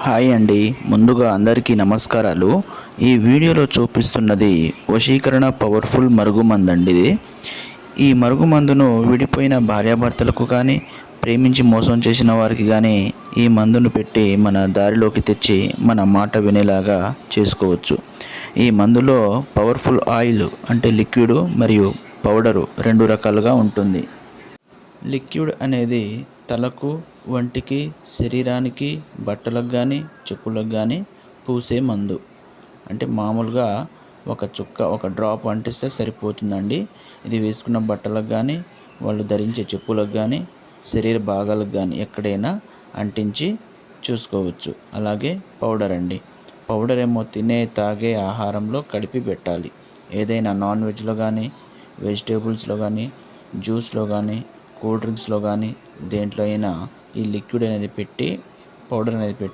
Hi అండి. ముందుగా అందరికీ నమస్కారాలు. ఈ వీడియోలో చూపిస్తున్నది వశీకరణ పవర్ఫుల్ మరుగుమందండి ఇది. ఈ మరుగుమందును విడిపోయిన భార్యాభర్తలకు కానీ, ప్రేమించి మోసం చేసిన వారికి కానీ ఈ మందును పెట్టి మన దారిలోకి తెచ్చి మన మాట వినేలాగా చేసుకోవచ్చు. ఈ మందులో పవర్ఫుల్ ఆయిల్ అంటే లిక్విడ్ మరియు పౌడరు 2 రకాలుగా ఉంటుంది. లిక్విడ్ అనేది తలకు, వంటికి, శరీరానికి, బట్టలకు కానీ, చెప్పులకు కానీ పూసే మందు. అంటే మామూలుగా ఒక చుక్క, ఒక డ్రాప్ అంటిస్తే సరిపోతుందండి. ఇది వేసుకున్న బట్టలకు కానీ, వాళ్ళు ధరించే చెప్పులకు కానీ, శరీర భాగాలకు కానీ ఎక్కడైనా అంటించి చూసుకోవచ్చు. అలాగే పౌడర్ అండి. పౌడర్ ఏమో తినే, తాగే ఆహారంలో కలిపి పెట్టాలి. ఏదైనా నాన్ వెజ్లో కానీ, వెజిటేబుల్స్లో కానీ, జ్యూస్లో కానీ, కూల్ డ్రింక్స్లో కానీ దేంట్లో అయినా ఈ లిక్విడ్ అనేది పెట్టి, పౌడర్ అనేది పెట్టి